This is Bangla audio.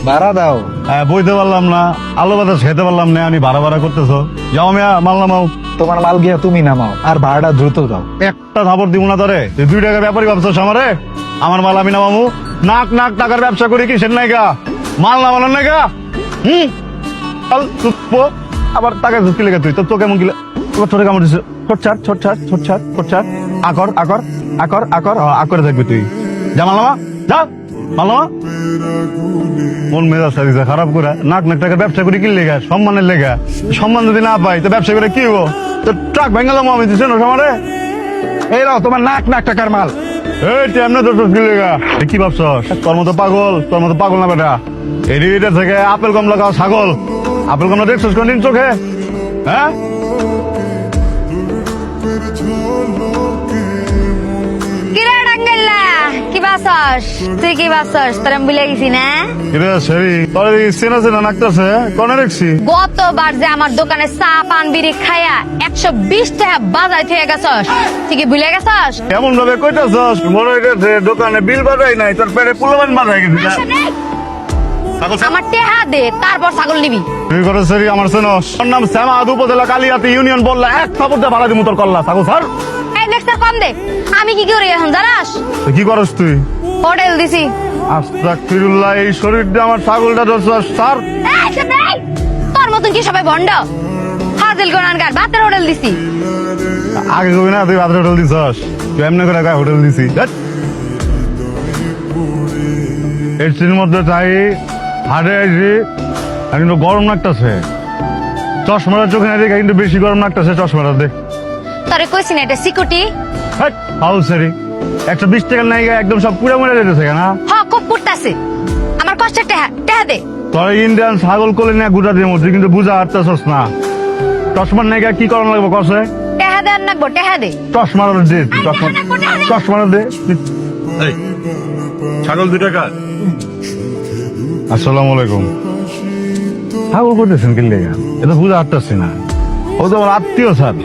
ভাড়া দাও। বইতে পারলাম না, আলু বাতাস খেতে পারলাম না, আমি ভাড়া ভাড়া করতেছো। যাও মিয়া, মাল নামাও। তোমার মাল গিয়া তুমি নামাও, আর ভাড়াটা দ্রুত দাও। একটা থাপড় দিব না তোরে। তুই 2 টাকা ব্যাপারই ভাবছস আমারে? আমার মাল আমি নামামু? নাক নাক টাকার ব্যবসা করি কিসের নাইগা? মাল নামানোর নাইগা? আবার টাকা ঢুকি লেগে তুই তো কেমন গিলে ছোটে কামড় দিছে। ছোট ছাড় আকর আকর আকর আকর আকরে থাকবি তুই। যা মাল নামা, যা মাল নামা। মন মেজাজ সারিছে খারাপ করে। নাক নাক টাকার ব্যবসা করি কি লেগা? সম্মানের লেগা। সম্মান যদি না পাই তো ব্যবসা করে কি হবো? তো ট্রাক ভেঙালাম আমি, দিছে না সমারে। এই নাও তোমার নাক নাক টাকার মাল। এই তেমনে তো কি লেগা? কি ভাবছস? তোর মতো পাগল না বেটা। এদিকে থেকে আপেল কমলা খাওয়া ছাগল। আপেল কমলা দেখছস কোনদিন চোখে? হ্যাঁ, কিরে ডাঙ্গেল্লা, কি বাসস? তুই কি বাসস? তোর আমি ভুলে গেছি না? কিরে সেরি, তোর চেনা চেনা নাকতাছে, কনে দেখছি? গতবার যে আমার দোকানে চা পান বিড়ি খায়া 120 টাকা বাজাই থেকে গেছস, তুই কি ভুলে গেছস? কেমন ভাবে কইতাছস? মনে হইতেছে দোকানে বিল বাজাই নাই, তোর পেটে পুলবান বাজাই গেছে। আমার টেহা দে, তারপর ছাগল নিবি। তুই করে সেরি আমার চেনস? তোর নাম শ্যামাদ, উপজেলা কালিয়াতি ইউনিয়ন বললা, এক থাপড় দিয়ে ভাড়া দিমু তোর কল্লা। ছাগল স্যার, এই নেক্সট কম দে। আমি কি করি এখন জানাস? কি করস তুই? হোটেল দিছি। আস্তাগফিরুল্লাহ, এই শরীর দিয়ে আমার ছাগলটা ধরছস স্যার? এই সব নেই। তোর মতন কি সবাই ভন্ড? ফাজিল গোনানগার, বাতের হোটেল দিছি। আগে কবি না তুই বাজারে হোটেল দিছস? তুই এমনি করে কয় হোটেল দিছি? এর মধ্যে তাই হাটে আইছি, কিন্তু গরম লাগতেছে। চশমাটা চোখে না দেখে কিন্তু বেশি গরম লাগতেছে। চশমাটা দে। তোরে কইছি না এটা সিকিউরিটি? হাউ সেরি, 120 টাকার নাই একদম সব পুরা মরে যেতেছে না? হ্যাঁ, খুব পুড়তাছে। আমার কষ্টের টেহা টেহা দে। তোর ইন্ডিয়ান ছাগল কোলে না গুজা দিয়ে মধ্যে কিন্তু বুঝা হাঁটতেছস না। চশমার নাই কি করানো লাগবে কসে? টেহা দে আর নাকবো, টেহা দে। চশমাটা দে, চশমাটা দে। ছাগল 2 টাকা। আসসালামু আলাইকুম। ছাগল করতেছেন কি লেগা? এটা বুঝা হাঁটতেছি না। ও তো আমার আত্মীয় স্যার।